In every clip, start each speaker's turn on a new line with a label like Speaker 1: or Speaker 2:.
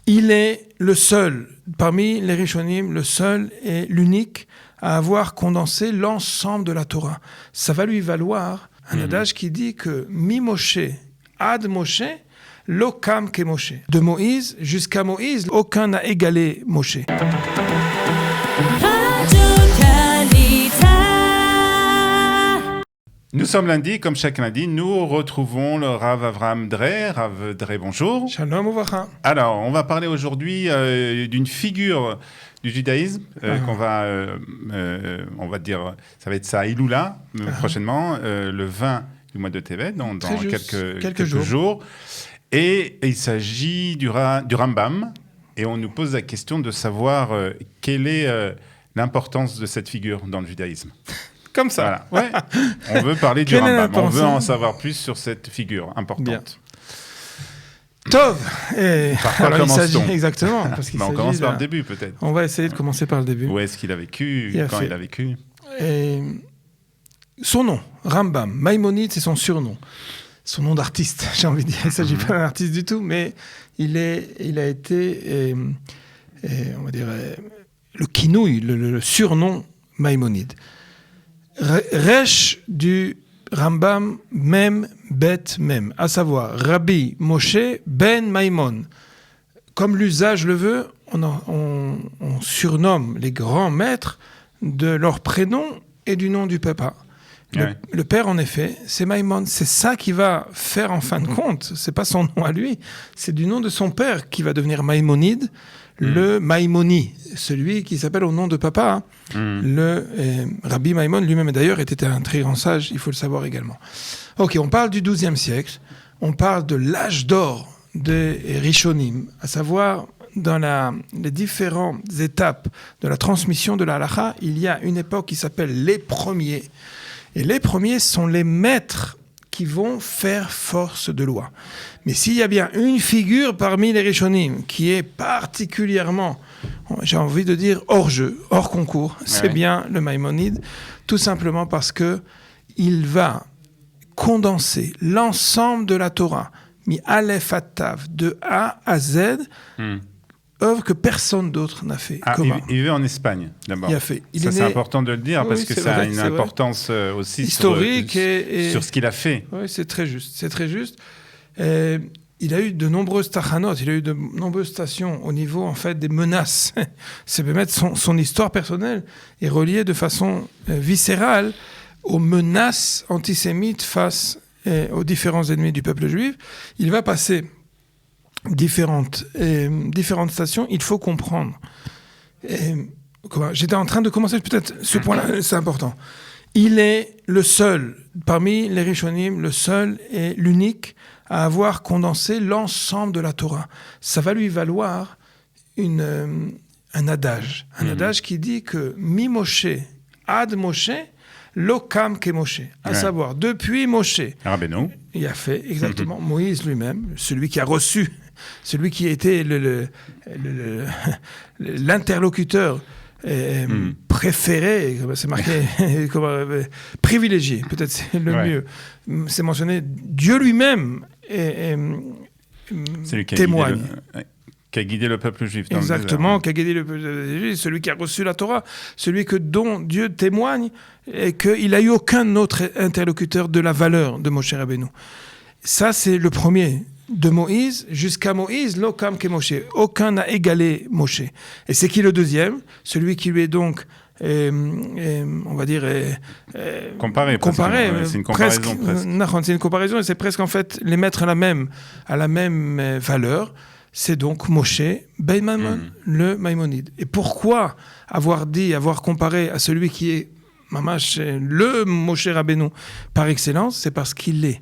Speaker 1: Il est le seul, parmi les Rishonim, le seul et l'unique à avoir condensé l'ensemble de la Torah. Ça va lui valoir un adage qui dit que mi Moshe ad Moshe, lo kam ke Moshe. De Moïse jusqu'à Moïse, aucun n'a égalé Moshe.
Speaker 2: Nous sommes lundi, comme chaque lundi, nous retrouvons le Rav Avraham Drey. Rav Drey, bonjour.
Speaker 1: Shalom uvracha.
Speaker 2: Alors, on va parler aujourd'hui d'une figure du judaïsme qu'on va, on va dire, ça va être ça, Iloula, prochainement, le 20 du mois de Tevet, dans quelques jours. Et il s'agit du Rambam, et on nous pose la question de savoir quelle est l'importance de cette figure dans le judaïsme.
Speaker 1: Comme ça.
Speaker 2: Voilà. Ouais. On veut parler du Rambam. On veut en savoir plus sur cette figure importante.
Speaker 1: Bien. Tov.
Speaker 2: Par quoi commence-t-on ?
Speaker 1: Exactement. Parce qu'il
Speaker 2: on commence par le début, peut-être.
Speaker 1: On va essayer de commencer par le début.
Speaker 2: Où est-ce qu'il a vécu ? Quand il a vécu ?
Speaker 1: Son nom, Rambam. Maïmonide, c'est son surnom. Son nom d'artiste, j'ai envie de dire. Il ne s'agit pas d'un artiste du tout, mais il a été, on va dire, le kinouï, le surnom Maïmonide. Resh du Rambam Mem Bet Mem, à savoir Rabbi Moshe Ben Maïmon. Comme l'usage le veut, on surnomme les grands maîtres de leur prénom et du nom du papa. Le père, en effet, c'est Maïmon. C'est ça qui va faire en fin de compte. C'est pas son nom à lui, c'est du nom de son père qui va devenir Maïmonide, le Maïmoni, celui qui s'appelle au nom de papa. Le Rabbi Maïmon lui-même, d'ailleurs, était un très grand sage, il faut le savoir également. Ok, on parle du XIIe siècle, on parle de l'âge d'or des Rishonim, à savoir dans les différentes étapes de la transmission de la halakha, il y a une époque qui s'appelle les premiers. Et les premiers sont les maîtres qui vont faire force de loi. Mais s'il y a bien une figure parmi les Rishonim qui est particulièrement, j'ai envie de dire, hors jeu, hors concours, c'est bien le Maïmonide, tout simplement parce que il va condenser l'ensemble de la Torah, mi Aleph à Tav, de A à Z, œuvre que personne d'autre n'a fait.
Speaker 2: Il vit en Espagne, d'abord. C'est important de le dire, parce que ça a une importance aussi
Speaker 1: historique
Speaker 2: sur ce qu'il a fait.
Speaker 1: Oui, c'est très juste. Il a eu de nombreuses tachanot, il a eu de nombreuses stations au niveau, en fait, des menaces. C'est permettre son histoire personnelle est reliée de façon viscérale aux menaces antisémites face aux différents ennemis du peuple juif. Il va passer différentes stations, il faut comprendre. J'étais en train de commencer, peut-être ce point-là, c'est important. Il est le seul, parmi les Rishonim, le seul et l'unique à avoir condensé l'ensemble de la Torah. Ça va lui valoir un adage. Un adage qui dit que mi Moshe ad Moshe, lo kam ke Moshe. À savoir, depuis Moshe.
Speaker 2: Rabbeinu.
Speaker 1: Il a fait exactement Moïse lui-même, celui qui a reçu, celui qui était l'interlocuteur préféré, c'est marqué, privilégié, peut-être c'est le mieux. C'est mentionné, Dieu lui-même témoigne.
Speaker 2: Qui a guidé le peuple juif dans
Speaker 1: Exactement,
Speaker 2: le désert.
Speaker 1: Qui a guidé le peuple juif, celui qui a reçu la Torah, celui dont Dieu témoigne et qu'il n'a eu aucun autre interlocuteur de la valeur de Moshe Rabbeinu. Ça, c'est le premier. De Moïse jusqu'à Moïse, lo kam ke Moshe. Aucun n'a égalé Moshe. Et c'est qui le deuxième ? Celui qui lui est donc, on va dire,
Speaker 2: comparé. C'est une comparaison presque.
Speaker 1: C'est une comparaison et c'est presque en fait les mettre à la même valeur. C'est donc Moshe Ben Maïmon, le Maïmonide. Et pourquoi avoir comparé à celui qui est mamash, le Moshe Rabbeinu par excellence ? C'est parce qu'il est,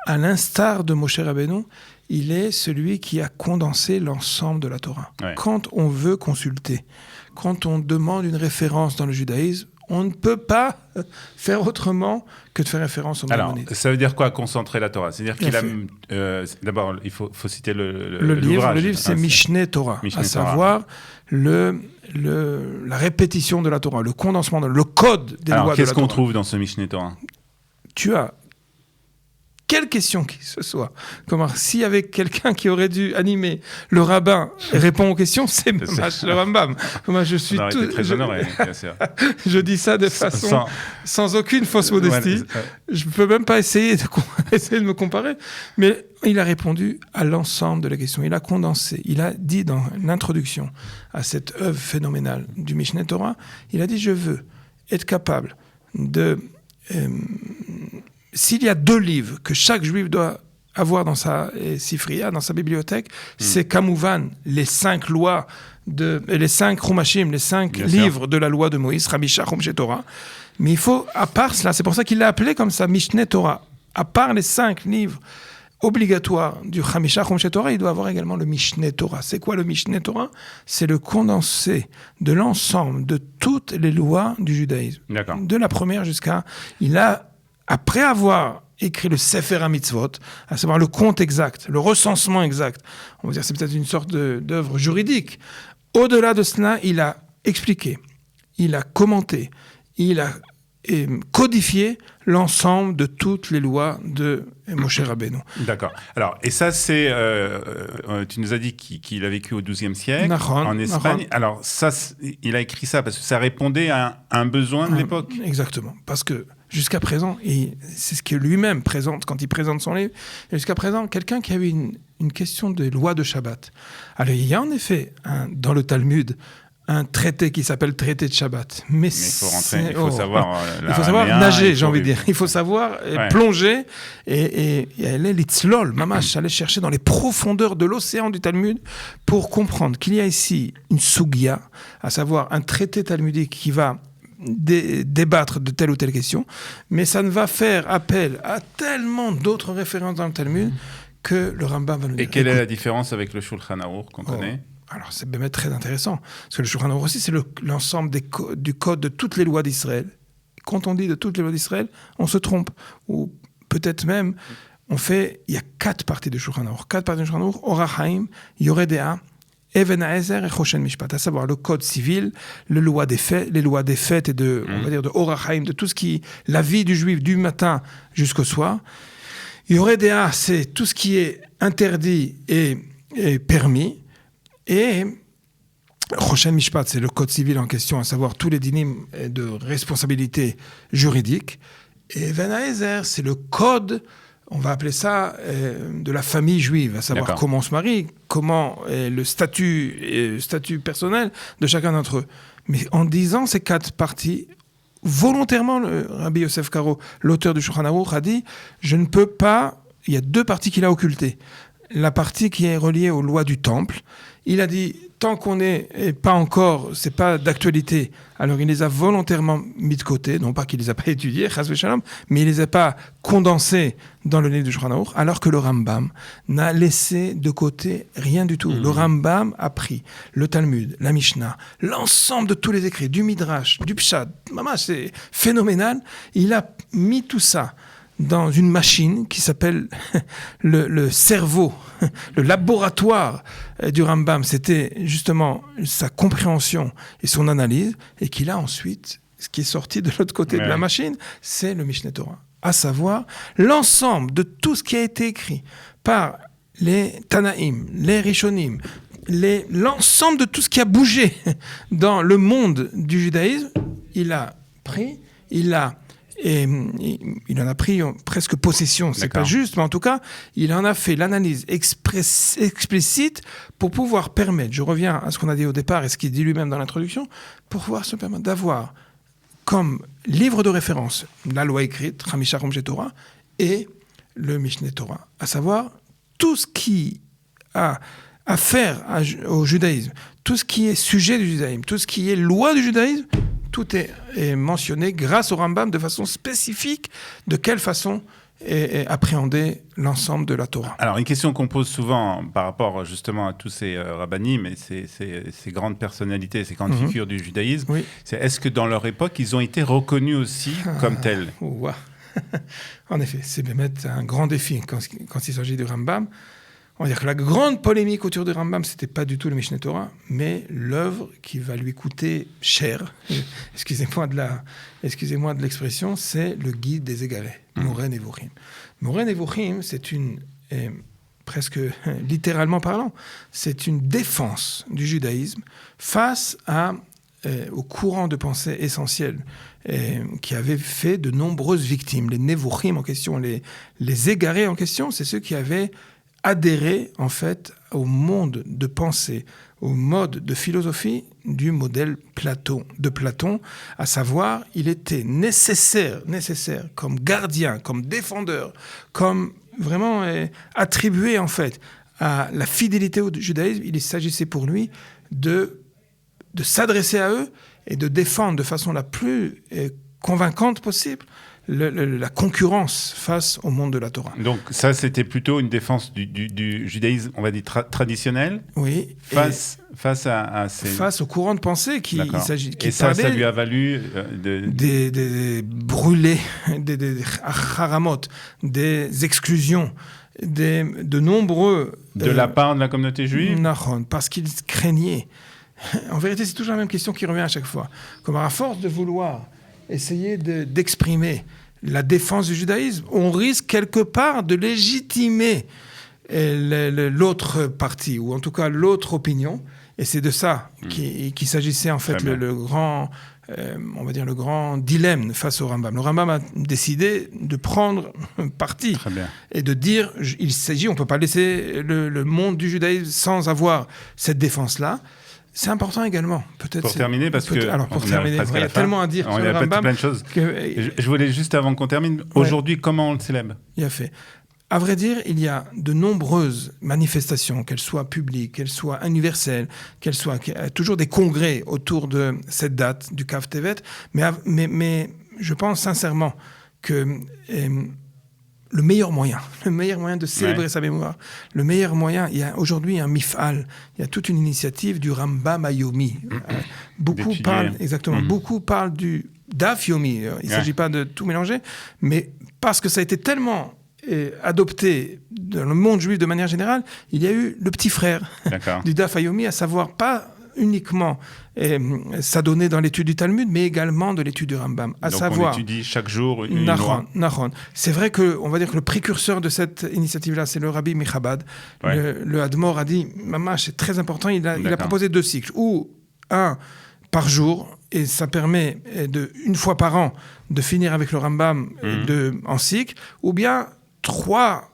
Speaker 1: à l'instar de Moshe Rabbeinu, il est celui qui a condensé l'ensemble de la Torah. Quand on veut consulter, quand on demande une référence dans le judaïsme, on ne peut pas faire autrement que de faire référence au Maïmonide.
Speaker 2: Alors, ça veut dire quoi, concentrer la Torah ? C'est-à-dire qu'il a... d'abord, il faut citer
Speaker 1: le livre. Le livre, c'est Mishneh Torah, à savoir la répétition de la Torah, le condensement, le code des lois de la Torah.
Speaker 2: Qu'est-ce qu'on trouve dans ce Mishneh Torah ?
Speaker 1: Tu as quelle question que ce soit. Comme s'il y avait quelqu'un qui aurait dû animer le rabbin et répondre aux questions, c'est le Rambam. Moi, je suis
Speaker 2: tout. Très honoré, bien sûr.
Speaker 1: Je dis ça de façon sans aucune fausse modestie. Je ne peux même pas essayer de me comparer. Mais il a répondu à l'ensemble de la question. Il a condensé. Il a dit dans l'introduction à cette œuvre phénoménale du Mishneh Torah, il a dit, je veux être capable de... s'il y a 2 livres que chaque juif doit avoir dans sa sifriya, dans sa bibliothèque, c'est Kamouvan, les 5 lois, les 5 Chumashim, les 5 livres de la loi de Moïse, Rabisha, Chumshe Torah. Mais il faut, à part cela, c'est pour ça qu'il l'a appelé comme ça, Mishneh Torah. À part les 5 livres obligatoires du Chamisha, Chumshe Torah, il doit avoir également le Mishneh Torah. C'est quoi le Mishneh Torah ? C'est le condensé de l'ensemble de toutes les lois du judaïsme.
Speaker 2: D'accord.
Speaker 1: De la première jusqu'à... Après avoir écrit le Sefer HaMitzvot, à savoir le compte exact, le recensement exact, on va dire c'est peut-être une sorte d'œuvre juridique. Au-delà de cela, il a expliqué, il a commenté, il a codifié l'ensemble de toutes les lois de Moshe Rabbeinu.
Speaker 2: D'accord. Alors, et ça, c'est... tu nous as dit qu'il a vécu au XIIe siècle, en Espagne. Alors, ça, il a écrit ça parce que ça répondait à un besoin de l'époque.
Speaker 1: Exactement. Parce que jusqu'à présent, et c'est ce que lui-même présente quand il présente son livre, jusqu'à présent, quelqu'un qui avait une question de loi de Shabbat. Alors, il y a en effet, dans le Talmud, un traité qui s'appelle traité de Shabbat. Mais
Speaker 2: il faut rentrer, il faut savoir...
Speaker 1: il faut savoir nager, j'ai envie de dire. Il faut savoir plonger et aller l'itzlol, mamash, aller chercher dans les profondeurs de l'océan du Talmud pour comprendre qu'il y a ici une sugya, à savoir un traité talmudique qui va débattre de telle ou telle question, mais ça ne va faire appel à tellement d'autres références dans le Talmud que le Rambam va nous dire.
Speaker 2: Et quelle est la différence avec le Shulchan Aruch qu'on connaît ?
Speaker 1: Alors, c'est même très intéressant. Parce que le Shulchan Aruch aussi, c'est l'ensemble du code de toutes les lois d'Israël. Quand on dit de toutes les lois d'Israël, on se trompe. Ou peut-être même, il y a 4 parties du Shulchan Aruch. 4 parties du Shulchan Aruch, Orach Chaim, Yoreh De'ah, Even Ha'ezer et Choshen Mishpat. À savoir le code civil, les lois des fêtes et on va dire de Orach Chaim, de tout ce qui, la vie du juif du matin jusqu'au soir. Yoreh De'ah, c'est tout ce qui est interdit et permis. Et Choshen Mishpat, c'est le code civil en question, à savoir tous les dynimes de responsabilité juridique. Et Even Ha'ezer, c'est le code, on va appeler ça, de la famille juive, à savoir comment on se marie, comment le statut personnel de chacun d'entre eux. Mais en disant ces 4 parties, volontairement, le Rabbi Yosef Karo, l'auteur du Shulchan Aruch, a dit « Je ne peux pas... » Il y a 2 parties qu'il a occultées. La partie qui est reliée aux lois du temple. Il a dit, tant qu'on n'est pas encore, c'est pas d'actualité, alors il les a volontairement mis de côté, non pas qu'il les a pas étudiés, chas v'shalom, mais il les a pas condensés dans le livre du Shulchan Aruch, alors que le Rambam n'a laissé de côté rien du tout. Le Rambam a pris le Talmud, la Mishnah, l'ensemble de tous les écrits, du Midrash, du Pshat, maman, c'est phénoménal. Il a mis tout ça dans une machine qui s'appelle le cerveau, le laboratoire du Rambam. C'était justement sa compréhension et son analyse, et qu'il a ensuite, ce qui est sorti de l'autre côté de la machine, c'est le Mishneh Torah. À savoir, l'ensemble de tout ce qui a été écrit par les Tanaïm, les Rishonim, l'ensemble de tout ce qui a bougé dans le monde du judaïsme, il a pris, il en a pris presque possession, c'est pas juste, mais en tout cas, il en a fait l'analyse explicite pour pouvoir permettre, je reviens à ce qu'on a dit au départ et ce qu'il dit lui-même dans l'introduction, pour pouvoir se permettre d'avoir comme livre de référence la loi écrite, Chamisha Chumshe Torah, et le Mishneh Torah, à savoir tout ce qui a affaire au judaïsme, tout ce qui est sujet du judaïsme, tout ce qui est loi du judaïsme, tout est mentionné grâce au Rambam de façon spécifique, de quelle façon est appréhender l'ensemble de la Torah.
Speaker 2: Alors, une question qu'on pose souvent par rapport justement à tous ces rabbinim et ces grandes personnalités, ces grandes figures du judaïsme, c'est est-ce que dans leur époque, ils ont été reconnus aussi comme tels ?
Speaker 1: En effet, c'est un grand défi quand il s'agit du Rambam. On va dire que la grande polémique autour du Rambam, c'était pas du tout le Mishneh Torah, mais l'œuvre qui va lui coûter cher, excusez-moi de l'expression, c'est le guide des égarés, Moreh Nevuchim. Moreh Nevuchim, c'est presque littéralement parlant, c'est une défense du judaïsme face au courant de pensée essentiel qui avait fait de nombreuses victimes. Les Nevuchim en question, les égarés en question, c'est ceux qui avaient adhéré en fait au monde de pensée, au mode de philosophie du modèle de Platon, à savoir, il était nécessaire comme gardien, comme défendeur, comme vraiment attribué en fait à la fidélité au judaïsme. Il s'agissait pour lui de s'adresser à eux et de défendre de façon la plus convaincante possible la concurrence face au monde de la Torah.
Speaker 2: Donc ça, c'était plutôt une défense du judaïsme, on va dire, traditionnel,
Speaker 1: oui,
Speaker 2: face
Speaker 1: au courant de pensée qui
Speaker 2: et ça lui a valu
Speaker 1: des brûlés, des haramot, des exclusions, de nombreux...
Speaker 2: De la part de la communauté juive ?
Speaker 1: Parce qu'ils craignaient. En vérité, c'est toujours la même question qui revient à chaque fois. Comme à force de vouloir essayer d'exprimer la défense du judaïsme, on risque quelque part de légitimer l'autre partie, ou en tout cas l'autre opinion. Et c'est de ça qu'il s'agissait en fait le grand, on va dire le grand dilemme face au Rambam. Le Rambam a décidé de prendre parti et de dire, on ne peut pas laisser le monde du judaïsme sans avoir cette défense-là. C'est important également. Peut-être
Speaker 2: pour terminer, parce que
Speaker 1: pour terminer, il y a tellement à dire
Speaker 2: sur le Rambam. Plein de choses. Je voulais juste, avant qu'on termine, aujourd'hui, comment on le célèbre ?
Speaker 1: Il a fait. À vrai dire, il y a de nombreuses manifestations, qu'elles soient publiques, qu'elles soient universelles, qu'elles soient toujours des congrès autour de cette date du Kav Tevet. Mais je pense sincèrement que le meilleur moyen de célébrer sa mémoire, le meilleur moyen, il y a aujourd'hui un mifal, il y a toute une initiative du Rambam Yomi. Beaucoup parlent du Daf Yomi. Il ne s'agit pas de tout mélanger, mais parce que ça a été tellement adopté dans le monde juif de manière générale, il y a eu le petit frère du Daf Yomi, à savoir pas uniquement s'adonner dans l'étude du Talmud, mais également de l'étude du Rambam.
Speaker 2: On étudie chaque jour une loi.
Speaker 1: C'est vrai on va dire que le précurseur de cette initiative-là, c'est le Rabbi Michabad. Le Hadmor a dit, Mamash, c'est très important, il a proposé 2 cycles, ou un par jour, et ça permet une fois par an de finir avec le Rambam en cycle, ou bien 3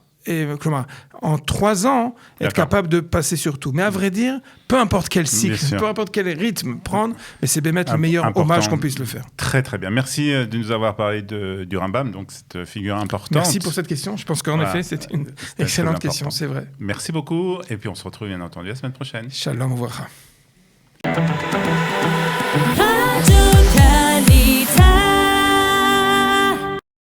Speaker 1: en 3 ans, être capable de passer sur tout. Mais à vrai dire, peu importe quel cycle, peu importe quel rythme prendre, mais c'est mettre le meilleur hommage qu'on puisse le faire.
Speaker 2: Très très bien. Merci de nous avoir parlé du Rambam, donc cette figure importante.
Speaker 1: Merci pour cette question. Je pense qu'en effet, c'est une excellente question, c'est vrai.
Speaker 2: Merci beaucoup, et puis on se retrouve bien entendu la semaine prochaine.
Speaker 1: Shalom, au revoir.